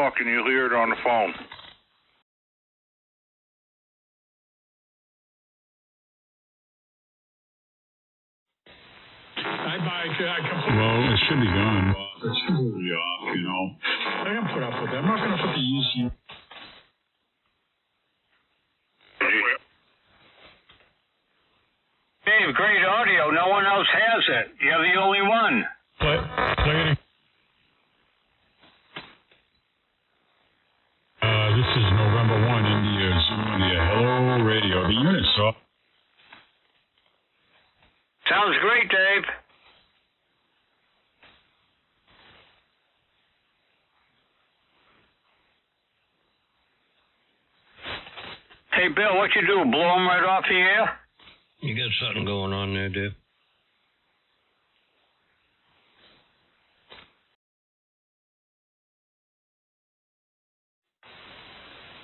talking. You'll hear it on the phone. Well, it should be gone. It's completely off, you know. I can put up with that. I'm not going to put the ECU. Dave, great audio. No one else has it. You're the only one. Play it. This is November 1, India, Hello Radio. The unit's off. Sounds great, Dave. Hey, Bill, what you do? Blow him right off the air? You got something going on there, Dave.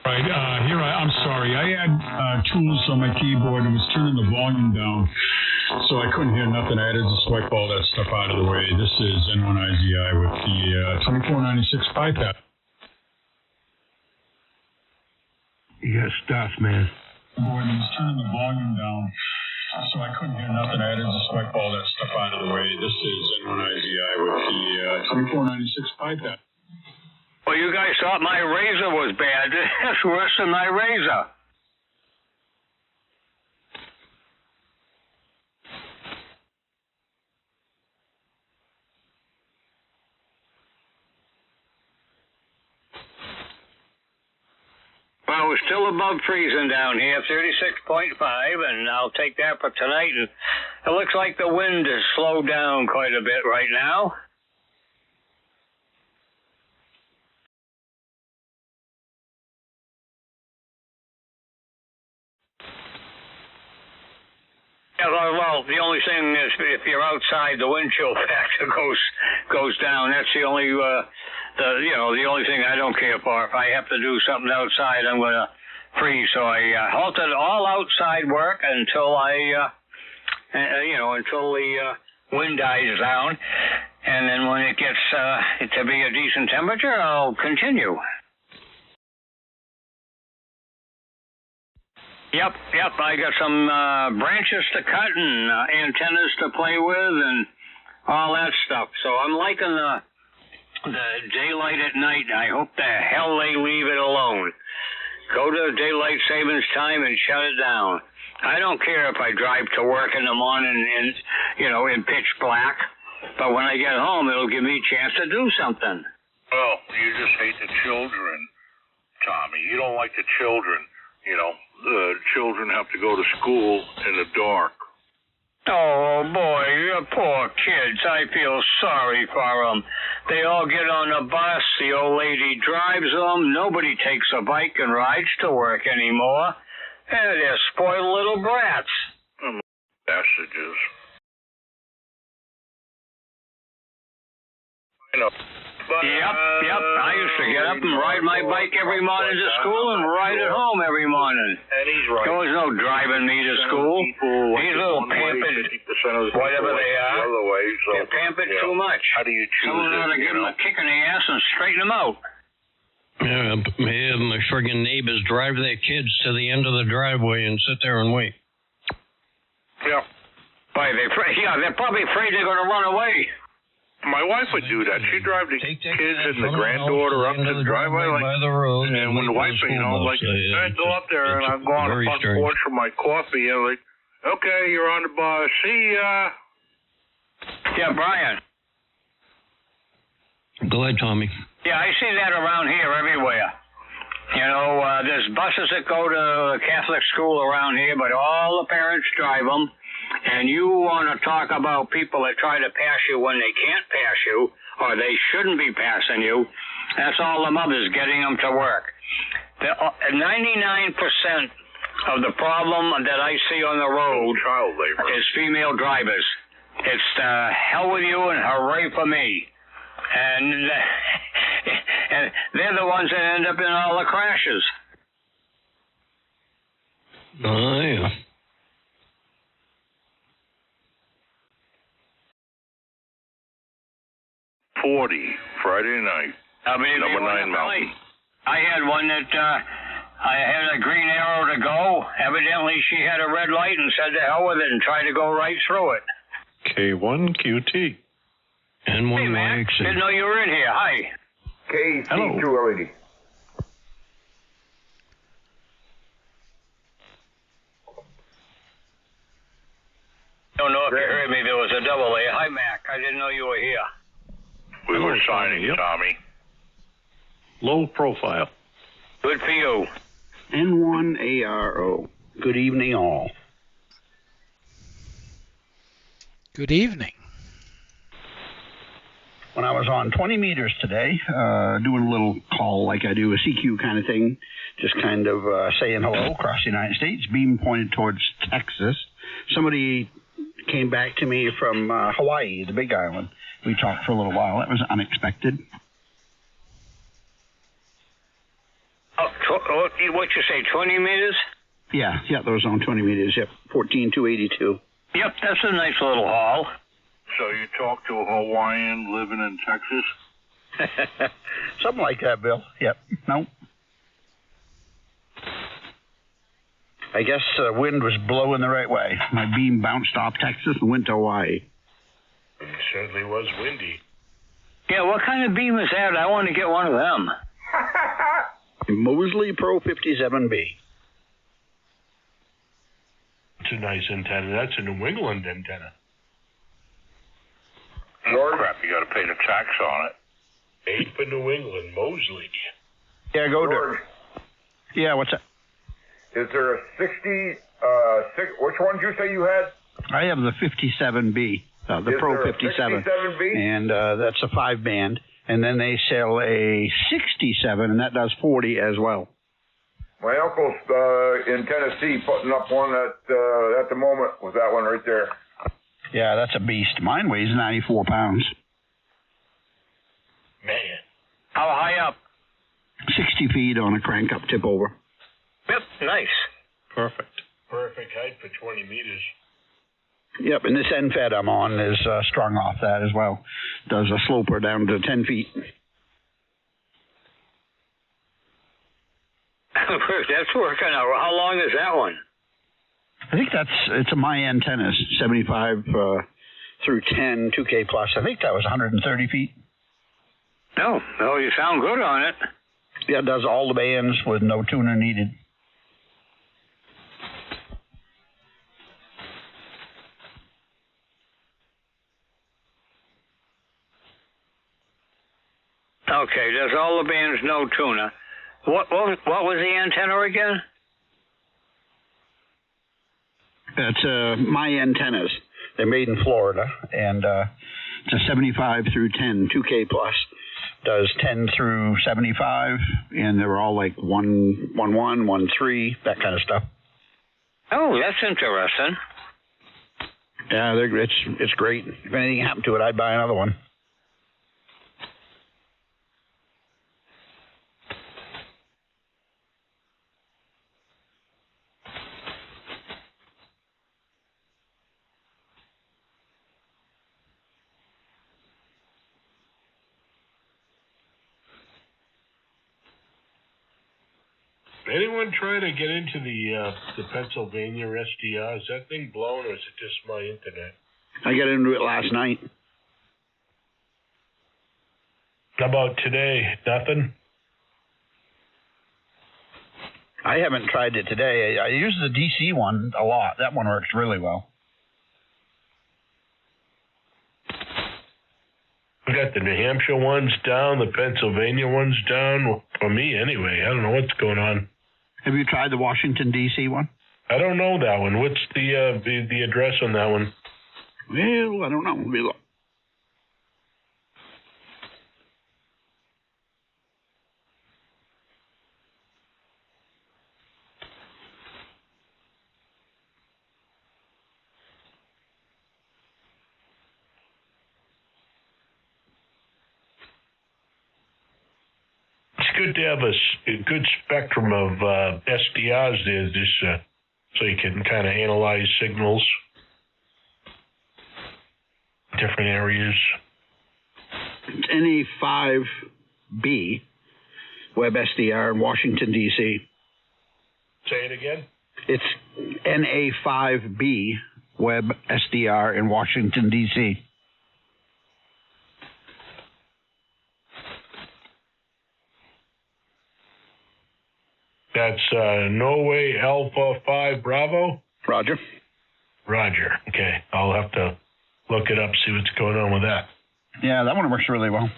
Right, I'm sorry. I had tools on my keyboard and was turning the volume down, so I couldn't hear nothing. I had to just wipe all that stuff out of the way. This is N1IZI with the 2496 bypass. You got stuff, man. Board and was turning the volume down, so I couldn't hear nothing. I had to just wipe all that stuff out of the way. This is N1IZI with the 2496 bypass. Well, you guys thought my razor was bad. That's worse than my razor. Well, we're still above freezing down here, 36.5, and I'll take that for tonight. And it looks like the wind has slowed down quite a bit right now. Yeah, well, the only thing is if you're outside, the wind chill factor goes down. That's the only the only thing I don't care for. If I have to do something outside, I'm going to freeze. So I halted all outside work until until the wind dies down, and then when it gets to be a decent temperature, I'll continue. Yep. I got some branches to cut and antennas to play with and all that stuff. So I'm liking the daylight at night. I hope the hell they leave it alone. Go to daylight savings time and shut it down. I don't care if I drive to work in the morning in pitch black, but when I get home, it'll give me a chance to do something. Well, you just hate the children, Tommy. You don't like the children. The children have to go to school in the dark. Oh, boy, you poor kids. I feel sorry for them. They all get on a bus. The old lady drives them. Nobody takes a bike and rides to work anymore. They're spoiled little brats. Messages. I know. But, Yep. I used to get up and ride my bike every morning to school and ride it home every morning. And he's right. There was no driving me to school. These little pampered, whatever they are, they're pampered too much. How do you choose Someone ought to give them a kick in the ass and straighten them out. Yeah, my friggin' neighbors drive their kids to the end of the driveway and sit there and wait. Yeah. Why, they're probably afraid they're going to run away. My wife would do that. She'd drive the kids and the granddaughter up to the driveway, by the road, and when the wife, I'd go up there and I'd go on the front porch for my coffee, and like, okay, you're on the bus. See ya. Yeah, Brian. Go ahead, Tommy. Yeah, I see that around here everywhere. There's buses that go to Catholic school around here, but all the parents drive them. And you want to talk about people that try to pass you when they can't pass you, or they shouldn't be passing you. That's all the mothers getting them to work. 99% of the problem that I see on the road is female drivers. It's hell with you and hooray for me. And they're the ones that end up in all the crashes. Oh, yeah. Friday night. Number 9 Mountain. I had one that I had a green arrow to go. Evidently, she had a red light and said to hell with it and tried to go right through it. K1QT. N1 Hey, Mac. Didn't know you were in here. Hi. KC2LED. Don't know if you heard me. There was a double A. Hi, Mac. I didn't know you were here. We were signing, Tommy. Low profile. Good for you. N1ARO. Good evening, all. Good evening. When I was on 20 meters today, doing a little call like I do, a CQ kind of thing, just kind of saying hello across the United States, beam pointed towards Texas. Somebody came back to me from Hawaii, the Big Island. We talked for a little while. That was unexpected. What you say, 20 meters? Yeah, that was on 20 meters. Yep, 14,282. Yep, that's a nice little haul. So you talked to a Hawaiian living in Texas? Something like that, Bill. Yep. No. I guess the wind was blowing the right way. My beam bounced off Texas and went to Hawaii. It certainly was windy. Yeah, what kind of beam is that? I want to get one of them. Mosley Pro 57B. It's a nice antenna. That's a New England antenna. Oh, crap, you got to pay the tax on it. Made for New England, Mosley. Yeah, go George, to. Yeah, what's that? is there a 60, which one did you say you had? I have the 57B, the Is Pro there a 57. 67B? And that's a 5-band. And then they sell a 67, and that does 40 as well. My uncle's in Tennessee putting up one at the moment with that one right there. Yeah, that's a beast. Mine weighs 94 pounds. Man. How high up? 60 feet on a crank-up tip-over. Yep, nice. Perfect. Perfect height for 20 meters. Yep, and this NFED I'm on is strung off that as well. Does a sloper down to 10 feet. That's working out. How long is that one? I think it's a My Antennas, 75 through 10, 2K plus. I think that was 130 feet. No, you sound good on it. Yeah, it does all the bands with no tuner needed. Okay, does all the bands, no tuner. What was the antenna again? It's My Antennas. They're made in Florida, and it's a 75 through 10, 2K plus. Does 10 through 75, and they're all like 1.1, 1.3, that kind of stuff. Oh, that's interesting. Yeah, it's great. If anything happened to it, I'd buy another one. Anyone try to get into the Pennsylvania SDR? Is that thing blown, or is it just my internet? I got into it last night. How about today? Nothing? I haven't tried it today. I use the DC one a lot. That one works really well. We got the New Hampshire ones down, the Pennsylvania ones down. Well, for me, anyway. I don't know what's going on. Have you tried the Washington, D.C. one? I don't know that one. What's the address on that one? Well, I don't know. Let me look. Good to have a good spectrum of SDRs there, so you can kind of analyze signals, different areas. It's NA5 NA5B, Web SDR in Washington, D.C. Say it again. It's NA5B, Web SDR in Washington, D.C. That's Norway Alpha 5 Bravo? Roger. Roger. Okay. I'll have to look it up, see what's going on with that. Yeah, that one works really well.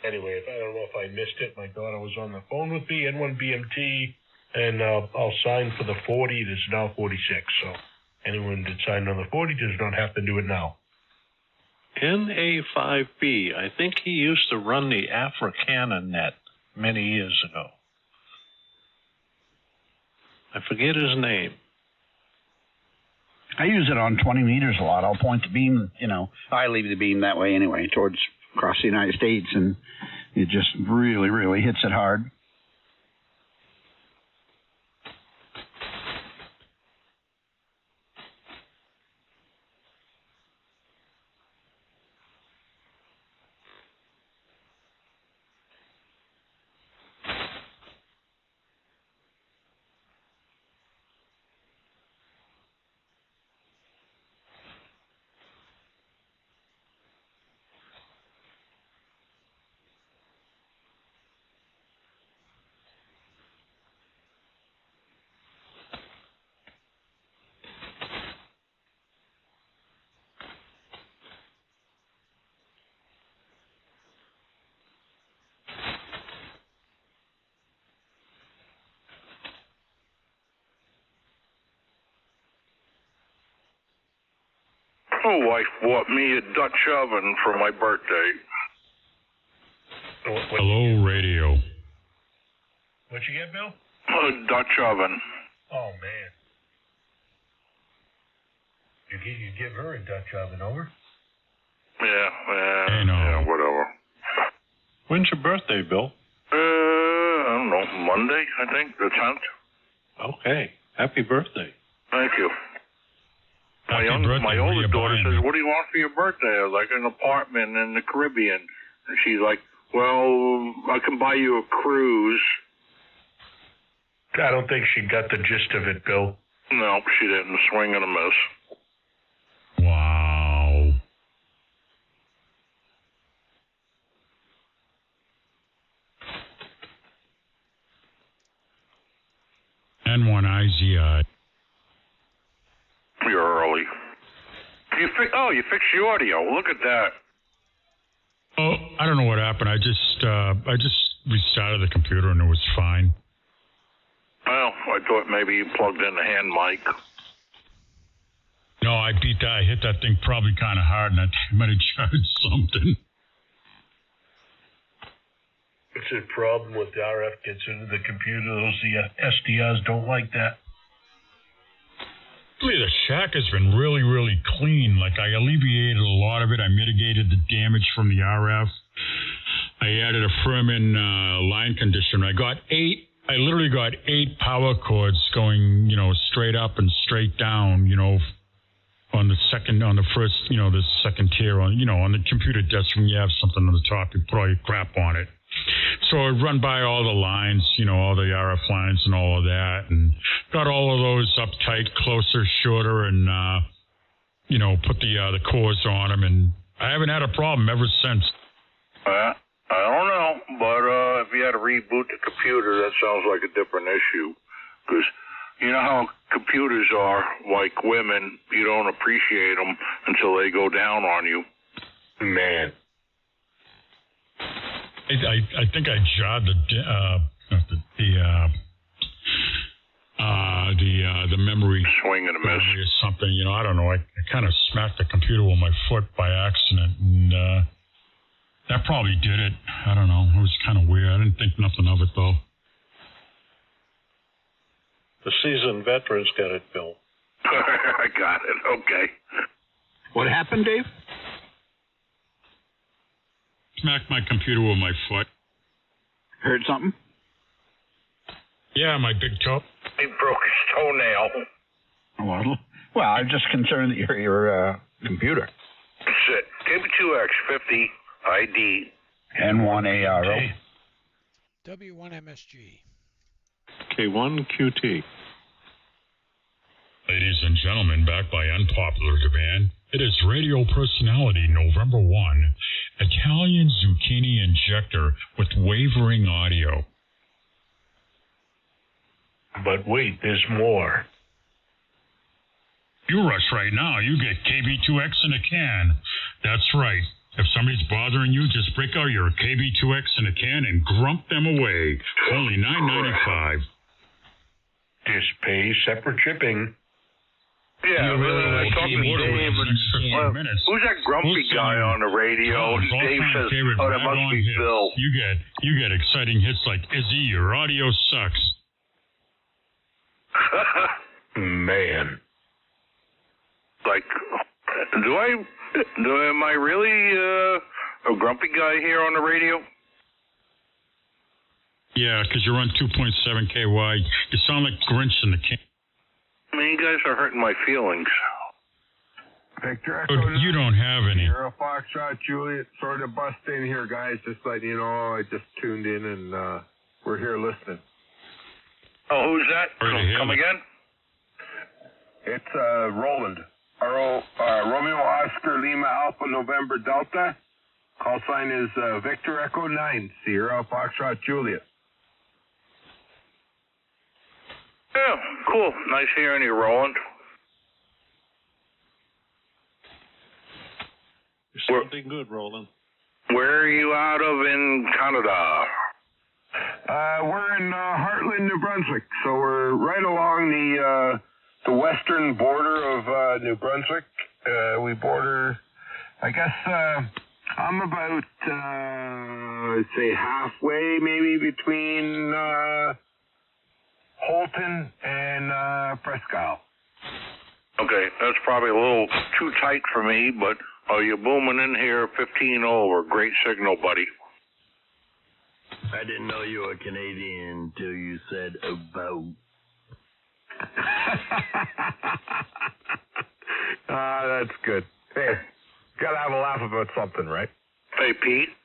Anyway, I don't know if I missed it. My daughter was on the phone with me, N1BMT, and I'll sign for the 40. It is now 46. So anyone that signed on the 40 does not have to do it now. NA5B. I think he used to run the Africana net many years ago. I forget his name. I use it on 20 meters a lot. I'll point the beam, I leave the beam that way anyway, towards across the United States, and it just really, really hits it hard. My wife bought me a Dutch oven for my birthday. Hello, radio. What you get, Bill? A Dutch oven. Oh, man. You give her a Dutch oven over? Yeah, whatever. When's your birthday, Bill? I don't know, Monday, I think, the 10th. Okay. Happy birthday. Thank you. My older daughter says, "What do you want for your birthday?" I was like, "An apartment in the Caribbean." And she's like, "Well, I can buy you a cruise." I don't think she got the gist of it, Bill. No, she didn't. Swing and a miss. Wow. N1IZI. You're early. You fixed the audio. Look at that. Oh, I don't know what happened. I just restarted the computer and it was fine. Well, I thought maybe you plugged in the hand mic. No, I beat that. I hit that thing probably kind of hard, and I might have charged something. It's a problem with the RF gets into the computer. Those SDRs don't like that. The shack has been really, really clean. Like, I alleviated a lot of it. I mitigated the damage from the RF. I added a Furman line conditioner. I literally got 8 power cords going, straight up and straight down, on the second tier on the computer desk. When you have something on the top, you put all your crap on it. So I run by all the lines, all the RF lines and all of that, and got all of those up tight, closer, shorter, and put the cords on them, and I haven't had a problem ever since. I don't know, but if you had to reboot the computer, that sounds like a different issue, because you know how computers are, like women, you don't appreciate them until they go down on you. Man. I think I jarred the memory swing and a miss or something. I don't know. I kind of smacked the computer with my foot by accident, and that probably did it. I don't know. It was kind of weird. I didn't think nothing of it though. The seasoned veterans got it, Bill. I got it. Okay. What happened, Dave? Smacked my computer with my foot. Heard something? Yeah, my big toe. He broke his toenail. Well, Well, I'm just concerned that your computer. Sit. KB2X 50 ID. N1ARO. W1MSG. K1QT. Ladies and gentlemen, back by unpopular demand, it is radio personality November 1, Italian Zucchini Injector with wavering audio. But wait, there's more. You rush right now, you get KB2X in a can. That's right. If somebody's bothering you, just break out your KB2X in a can and grump them away. Only $9.95. Just pay separate shipping. Yeah, I talked to Dave. Who's that grumpy guy on the radio? Dave says, "Oh, that must be Bill." You get exciting hits like "Izzy, your audio sucks." Man, like, am I really a grumpy guy here on the radio? Yeah, because you're on 2.7 KY. You sound like Grinch in the can. I mean, you guys are hurting my feelings. Victor Echo, you don't have any. Sierra Foxtrot Juliet, sort of bust in here, guys. Just letting you know, I just tuned in and we're here listening. Oh, who's that? Come again? It's Roland. Romeo Oscar Lima Alpha November Delta. Call sign is Victor Echo 9, Sierra Foxtrot Juliet. Yeah, cool. Nice hearing you, Roland. You're sounding good, Roland. Where are you out of in Canada? We're in Heartland, New Brunswick, so we're right along the western border of New Brunswick. We border, I guess, I'm about, I'd say halfway maybe between Holton and Presque Isle. Okay, that's probably a little too tight for me, but are you booming in here 15 over? Great signal, buddy. I didn't know you were Canadian until you said about. That's good. Hey, gotta have a laugh about something, right? Hey, Pete.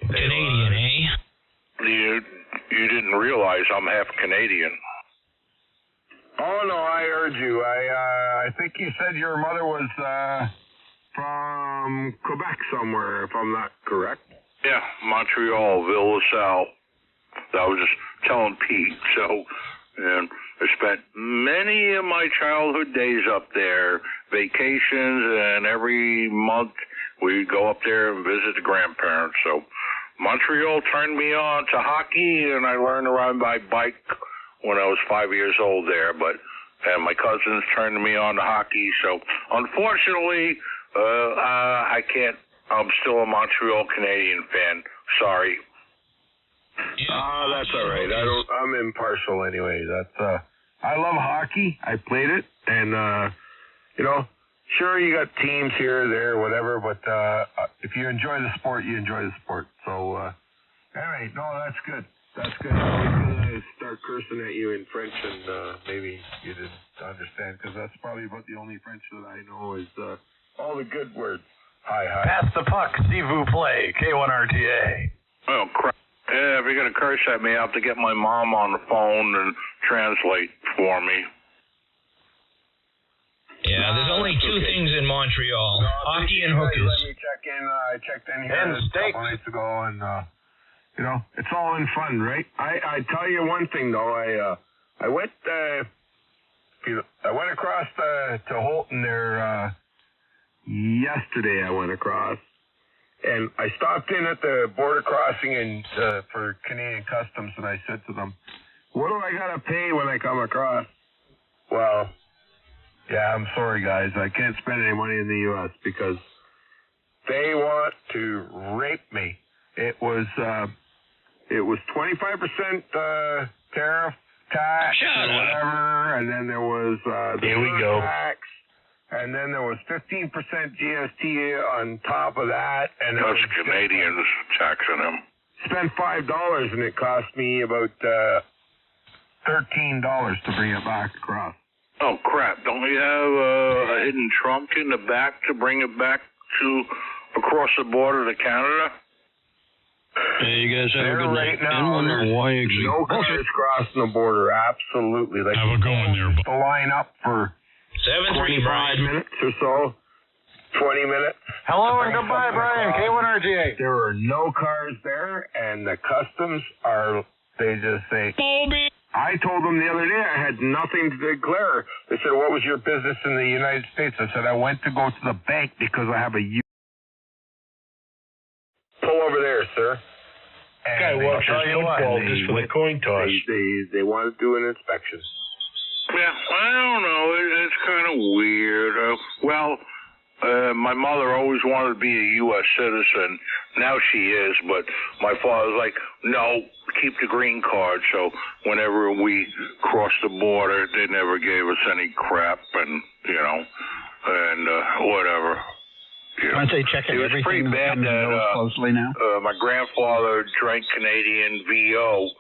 Canadian, eh? You didn't realize I'm half Canadian. Oh, no, I heard you. I think you said your mother was from Quebec somewhere, if I'm not correct. Yeah, Montreal, Ville-LaSalle. I was just telling Pete. So, and I spent many of my childhood days up there, vacations, and every month we'd go up there and visit the grandparents. So Montreal turned me on to hockey, and I learned to ride my bike when I was 5 years old there. And my cousins turned me on to hockey. So unfortunately, I can't. I'm still a Montreal Canadian fan. Sorry. That's all right. I'm impartial anyway. I love hockey. I played it, and sure you got teams here or there, whatever. But if you enjoy the sport, you enjoy the sport. So anyway, no, that's good. That's good. I was gonna start cursing at you in French, and maybe you didn't understand, because that's probably about the only French that I know is all the good words. Hi. Pass the puck, s'il vous plaît, K1RTA. Oh, crap. Yeah, if you're going to curse at me, I have to get my mom on the phone and translate for me. Yeah, there's only two things in Montreal, hockey and hookers. Let me check in. I checked in here a couple nights ago, and, it's all in fun, right? I tell you one thing, though. I went across to Holton there yesterday. I went across. And I stopped in at the border crossing for Canadian Customs, and I said to them, "What do I got to pay when I come across?" Well, yeah, I'm sorry, guys. I can't spend any money in the U.S. because they want to rape me. It was 25% tariff tax or whatever, and then there was the tax. And then there was 15% GST on top of that. And that's Canadians taxing them. Spent $5, and it cost me about $13 to bring it back across. Oh, crap. Don't we have a hidden trunk in the back to bring it back to across the border to Canada? Hey, you guys have a good right night. now, there's no cars crossing the border. Absolutely. Like, Have a go in there. to line up for 25 minutes or so. 20 minutes. Hello and goodbye, Brian. K1RGA. There are no cars there, and the customs are, they just say, I told them the other day I had nothing to declare. They said, what was your business in the United States? I said, I went to go to the bank because I have a Pull over there, sir. Guy watches football just for the coin toss. They want to do an inspection. Yeah, I don't know. It's kind of weird. My mother always wanted to be a U.S. citizen. Now she is, but my father's like, no, keep the green card. So whenever we crossed the border, they never gave us any crap and, whatever. Aren't they checking it was everything? Pretty bad that closely now. My grandfather drank Canadian VO,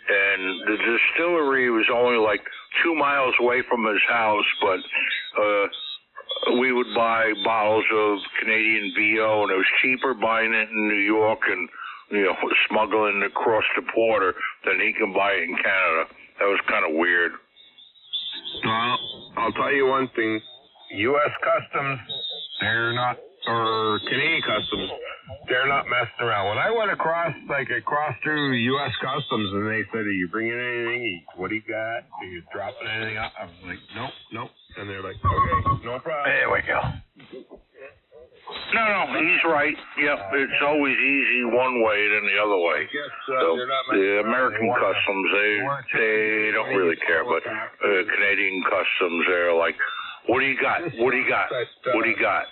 and the distillery was only like 2 miles away from his house, but we would buy bottles of Canadian VO, and it was cheaper buying it in New York and smuggling it across the border than he can buy it in Canada. That was kind of weird. Well, I'll tell you one thing: U.S. Customs, they're not. Or Canadian Customs, they're not messing around. When I went across through U.S. Customs, and they said, are you bringing anything? What do you got? Are you dropping anything up? I was like, nope. And they're like, okay, no problem. There we go. No, he's right. Yep, it's always easy one way than the other way. The American Customs, they don't really care, but Canadian Customs, they're like, what do you got? What do you got? What do you got?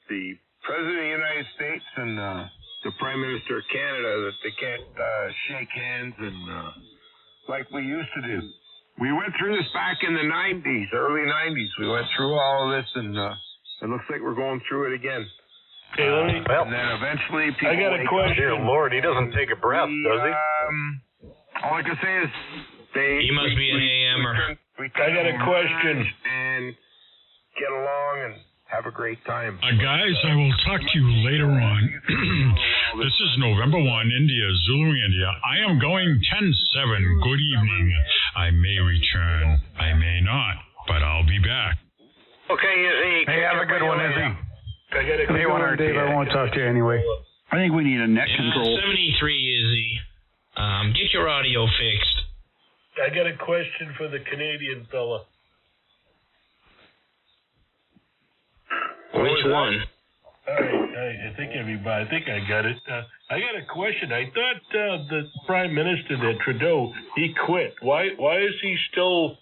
The President of the United States and the Prime Minister of Canada, that they can't shake hands and like we used to do. We went through this back in the 90s, early 90s. We went through all of this, and it looks like we're going through it again. Hey, and then eventually people... I got a question. Dear Lord, he doesn't take a breath, does he? All I can say is he must be an AMer. I got a question. And get along and have a great time. Guys, I will talk to you later on. This is November 1, India, Zulu, India. I am going 10-7. Good evening. I may return. I may not, but I'll be back. Okay, Izzy. Hey, have a good one, Izzy. I got a Hey, Dave, I won't talk to you anyway. I think we need a net control. 73, Izzy. Get your audio fixed. I got a question for the Canadian fella. Which one? I think I got it. I got a question. I thought the Prime Minister there, Trudeau, he quit. Why is he still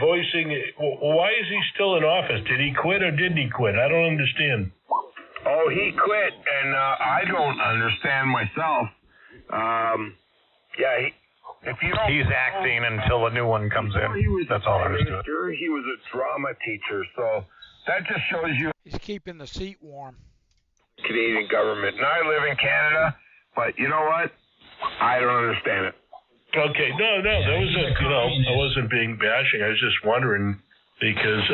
voicing? Why is he still in office? Did he quit or didn't he quit? I don't understand. Oh, he quit, and I don't understand myself. He's acting until a new one comes in. That's all there is to it. He was a drama teacher, so that just shows you He's keeping the seat warm. Canadian government. And I live in Canada, but you know what? I don't understand it. Okay, no, that was it. I wasn't being bashing. I was just wondering because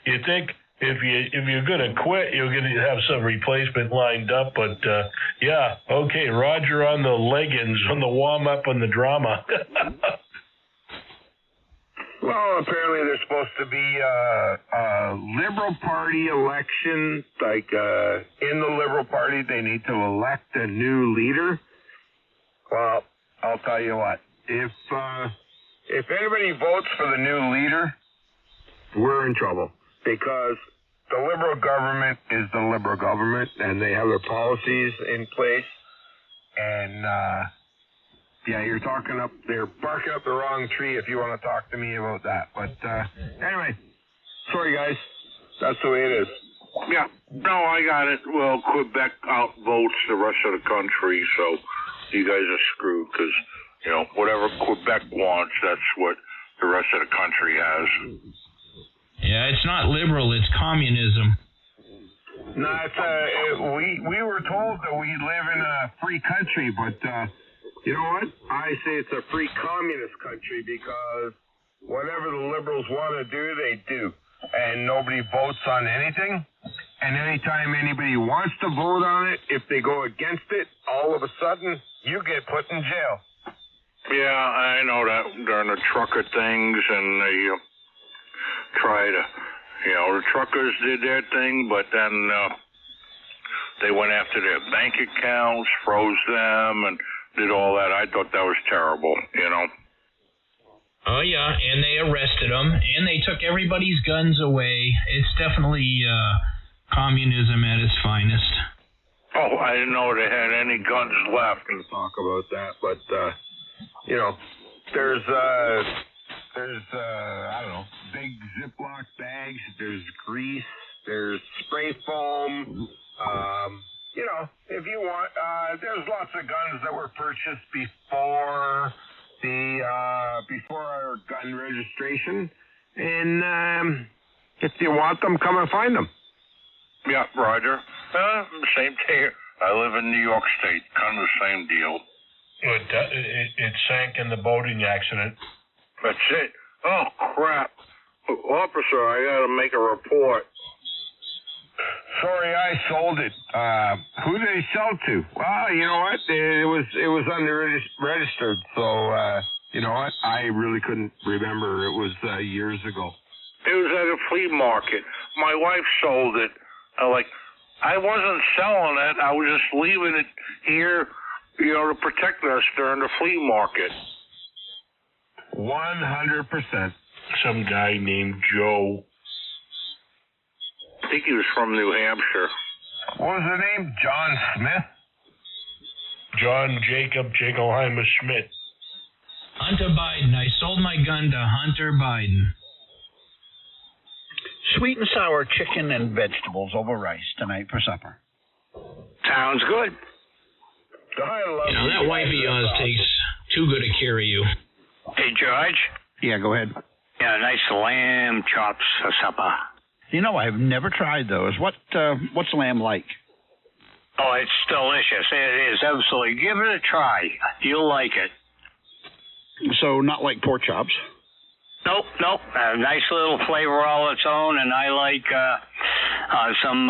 you think if you're gonna quit, you're gonna have some replacement lined up. But okay, Roger on the leggings, on the warm up, on the drama. Well, apparently there's supposed to be a Liberal Party election. In the Liberal Party, they need to elect a new leader. Well, I'll tell you what. If anybody votes for the new leader, we're in trouble because the Liberal government is the Liberal government, and they have their policies in place. And you're barking up the wrong tree if you want to talk to me about that. But anyway, sorry guys, that's the way it is. Yeah, no, I got it. Well, Quebec outvotes the rest of the country, so you guys are screwed because, whatever Quebec wants, that's what the rest of the country has. Yeah, it's not liberal, it's communism. No, we were told that we live in a free country, but you know what? I say it's a free communist country because whatever the liberals want to do, they do. And nobody votes on anything. And anytime anybody wants to vote on it, if they go against it, all of a sudden, you get put in jail. Yeah, I know that during the trucker things, and they try to, the truckers did their thing, but then they went after their bank accounts, froze them, and did all that. I thought that was terrible, Oh, yeah, and they arrested them, and they took everybody's guns away. It's definitely communism at its finest. Oh, I didn't know they had any guns left. To talk about that, but, there's I don't know, big Ziploc bags, there's grease, there's spray foam, if you want, there's lots of guns that were purchased before our gun registration, and if you want them, come and find them. Yeah, Roger. Same here. I live in New York State. Kind of the same deal. It sank in the boating accident. That's it. Oh, crap. Officer, I got to make a report. Sorry, I sold it. Who did he sell to? Well, you know what? It was unregistered, so you know what? I really couldn't remember. It was years ago. It was at a flea market. My wife sold it. I wasn't selling it. I was just leaving it here, to protect us during the flea market. 100%. Some guy named Joe. I think he was from New Hampshire. What was the name? John Smith? John Jacob Jingleheimer Schmidt. Hunter Biden. I sold my gun to Hunter Biden. Sweet and sour chicken and vegetables over rice tonight for supper. Sounds good. That wife of yours takes too good a care of you. Hey, George. Yeah, go ahead. Yeah, nice lamb chops for supper. I've never tried those. What's lamb like? Oh, it's delicious. It is, absolutely. Give it a try. You'll like it. So not like pork chops? Nope. A nice little flavor all its own, and I like some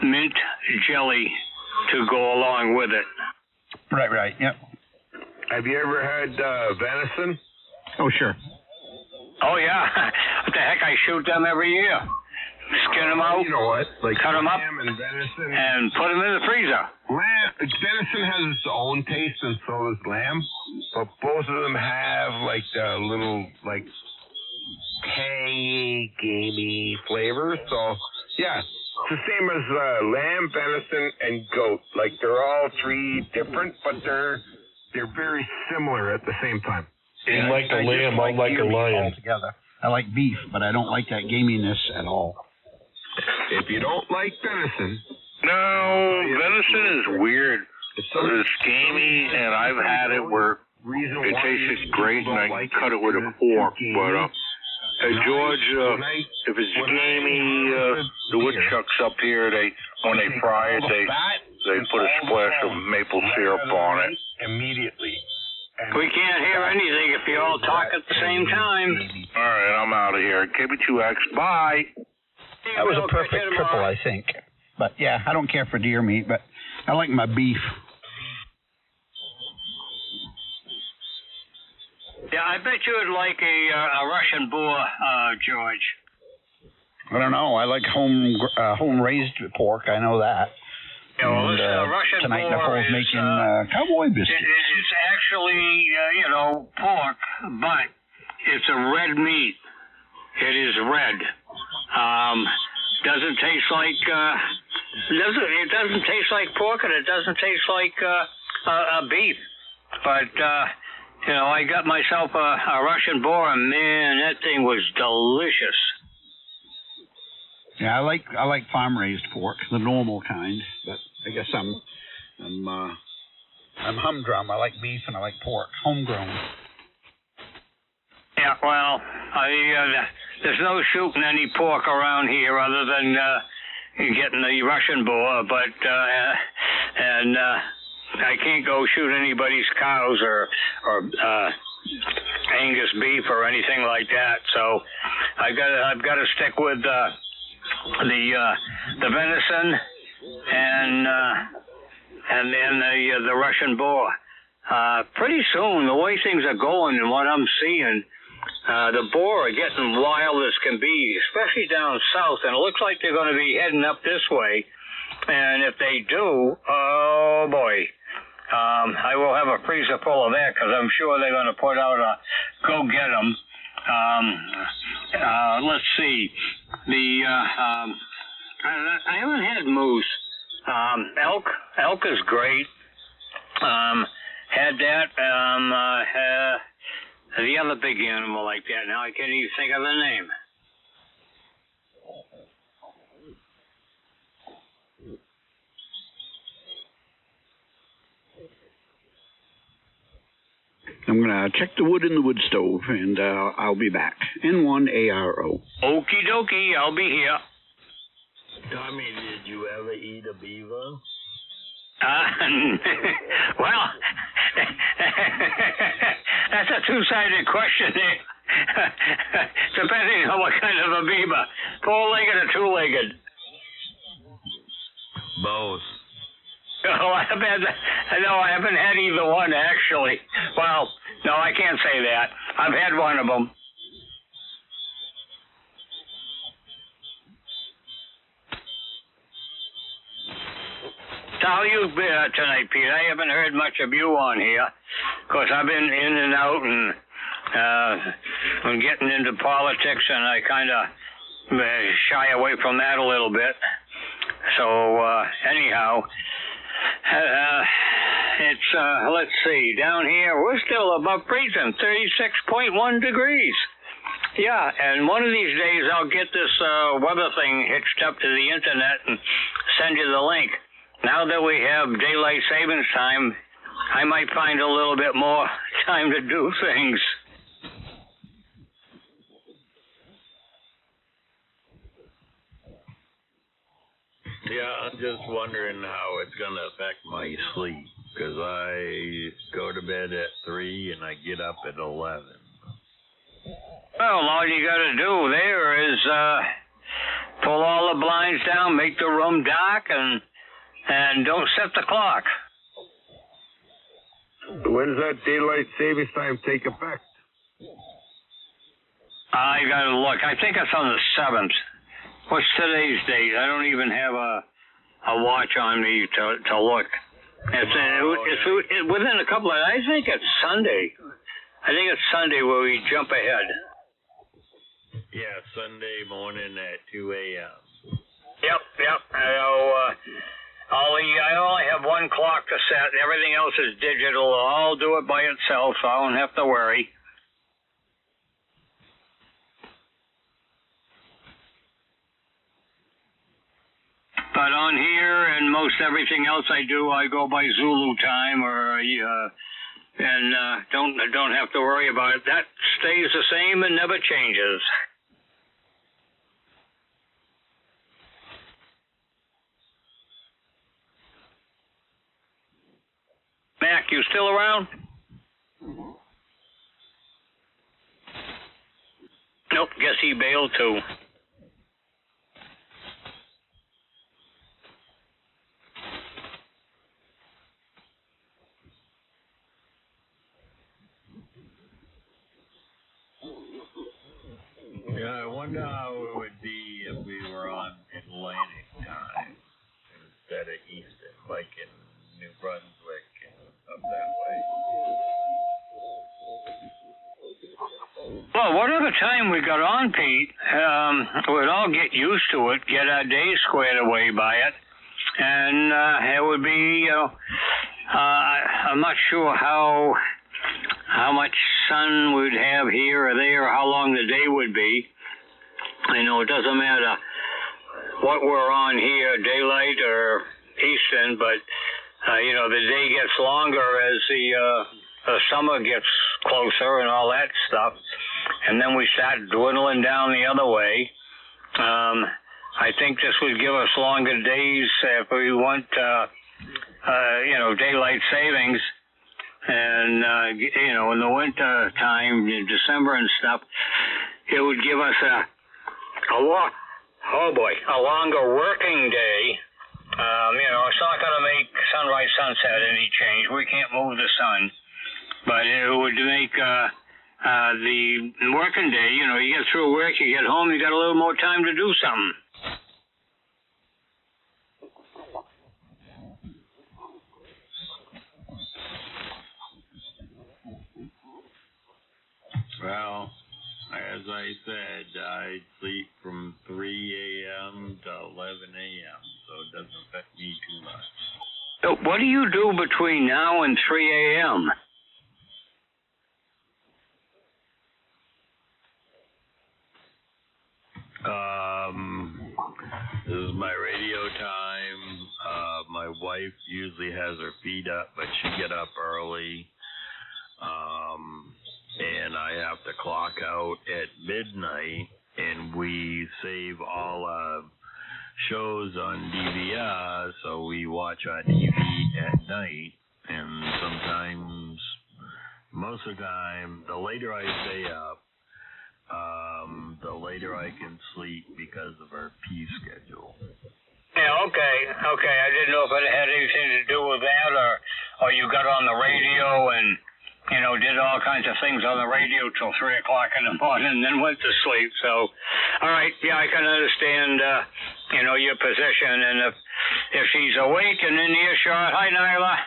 mint jelly to go along with it. Right, yep. Have you ever had venison? Oh, sure. Oh, yeah. What the heck? I shoot them every year. Skin them out. You know what? Cut them up. Lamb and venison. And put them in the freezer. Venison has its own taste, and so does lamb. But both of them have, the little, tangy, gamey flavor. So, yeah. It's the same as lamb, venison, and goat. They're all three different, but they're very similar at the same time. You like a lamb, I like a lion. Altogether. I like beef, but I don't like that gaminess at all. If you don't like venison... No, venison is weird. It's gamey, and I've had it where it tastes great, and I cut it with a fork. But, hey, George, if it's gamey, the woodchucks up here, when they fry it, they put a splash of maple syrup on it. Immediately. We can't hear anything if you all talk at the same time. All right, I'm out of here. KB2X, bye. That was a perfect triple, I think. But, yeah, I don't care for deer meat, but I like my beef. Yeah, I bet you would like a Russian boar, George. I don't know. I like home-raised pork. I know that. Yeah, well, Russian tonight boar Nicole's is making cowboy biscuits. It's actually, pork, but it's a red meat. It is red. Doesn't taste like it doesn't taste like pork, and it doesn't taste like beef. But I got myself a Russian boar, and man, that thing was delicious. Yeah, I like farm raised pork, the normal kind. But I guess I'm humdrum. I like beef and I like pork, homegrown. Yeah, well, there's no shooting any pork around here other than getting the Russian boar, but I can't go shoot anybody's cows or Angus beef or anything like that. So I've got to stick with the venison and then the Russian boar. Pretty soon, the way things are going and what I'm seeing, the boar are getting wild as can be, especially down south, and it looks like they're going to be heading up this way. And if they do, oh boy, I will have a freezer full of that because I'm sure they're going to put out a go get 'em. Let's see, I haven't had moose. Elk is great. Had that. The other big animal like that. Now I can't even think of the name. I'm going to check the wood in the wood stove, and I'll be back. N1ARO. Okie dokie, I'll be here. Tommy, did you ever eat a beaver? Well, that's a two-sided question there. Depending on what kind of a beaver. Four-legged or two-legged? Both. Oh, I haven't had either one, actually. Well, no, I can't say that. I've had one of them. How you been tonight, Pete? I haven't heard much of you on here. Of course, I've been in and out and I'm getting into politics, and I kind of shy away from that a little bit. So, anyhow, it's, let's see, down here, we're still above freezing, 36.1 degrees. Yeah, and one of these days I'll get this weather thing hitched up to the internet and send you the link. Now that we have daylight savings time, I might find a little bit more time to do things. Yeah, I'm just wondering how it's going to affect my sleep, because I go to bed at 3 and I get up at 11. Well, all you got to do there is pull all the blinds down, make the room dark, and don't set the clock. When does that daylight savings time take effect? I got to look. I think it's on the 7th. What's today's date? I don't even have a watch on me to look. It's within a couple of. I think it's Sunday. I think it's Sunday where we jump ahead. Yeah, Sunday morning at 2 a.m. Yep. I only have one clock to set. Everything else is digital. I'll do it by itself, so I don't have to worry. But on here and most everything else I do, I go by Zulu time, don't have to worry about it. That stays the same and never changes. Mac, you still around? Nope, guess he bailed too. Yeah, I wonder how it would be if we were on Atlantic time instead of Eastern, like in New Brunswick and up that way. Well, whatever time we got on, Pete, we'd all get used to it, get our days squared away by it, and it would be, I'm not sure how much sun we'd have here or there, or how long the day would be. I know it doesn't matter what we're on here, daylight or Eastern, but the day gets longer as the summer gets closer and all that stuff, and then we start dwindling down the other way. I think this would give us longer days if we want, daylight savings. and in the winter time, in December and stuff, it would give us a longer working day. It's not going to make sunrise, sunset any change. We can't move the sun, but it would make the working day. You get through work, you get home, you got a little more time to do something. Well, as I said, I sleep from 3 a.m. to 11 a.m., so it doesn't affect me too much. So what do you do between now and 3 a.m.? This is my radio time. My wife usually has her feet up, but she get up early. And I have to clock out at midnight, and we save all shows on DVR, so we watch on TV at night. And sometimes, most of the time, the later I stay up, the later I can sleep because of our pee schedule. Yeah, okay. I didn't know if it had anything to do with that, or you got on the radio and did all kinds of things on the radio till 3 o'clock in the morning and then went to sleep. So, all right, yeah, I can understand, your position. And if she's awake and in earshot, hi, Nyla.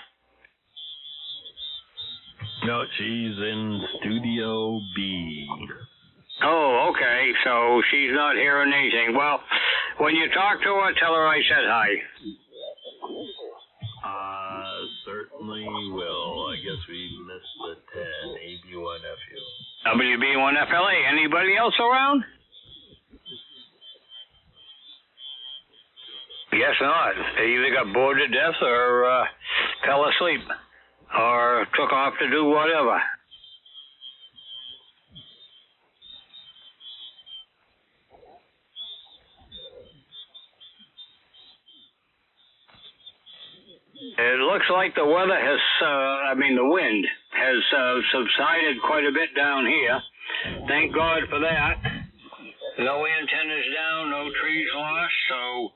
No, she's in Studio B. Oh, okay, so she's not hearing anything. Well, when you talk to her, tell her I said hi. Certainly will. I guess we missed the 10, AB1FU. WB1FLA. Anybody else around? Guess not. They either got bored to death or fell asleep or took off to do whatever. It looks like the weather has, the wind has subsided quite a bit down here. Thank God for that. No antennas down, no trees lost, so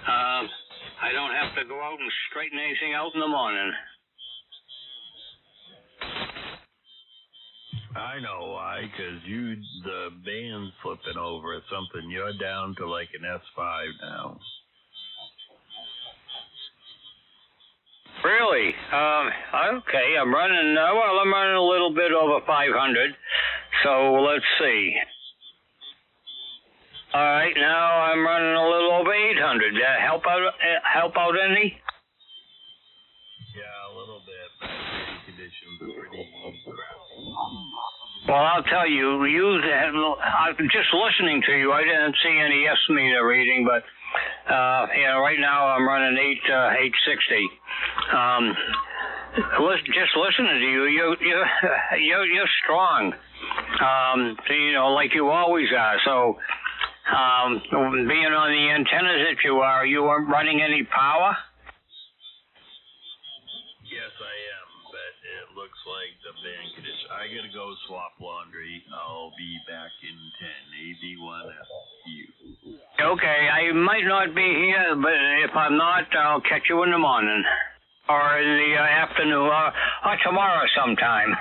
I don't have to go out and straighten anything out in the morning. I know why, because the band's flipping over or something. You're down to like an S5 now. Really? Okay, I'm running a little bit over 500, so let's see. All right, now I'm running a little over 800. Help out any? Yeah, a little bit, but the conditions are pretty crappy. Well, I'll tell you, just listening to you, I didn't see any S-meter reading, but right now I'm running 860. Just listening to you, you're strong. Like you always are. So, being on the antennas that you weren't running any power? Yes, I am, but it looks like the band condition. I gotta go swap laundry. I'll be back in 10. AB1FU. Okay, I might not be here, but if I'm not, I'll catch you in the morning. Or in the afternoon, or tomorrow sometime.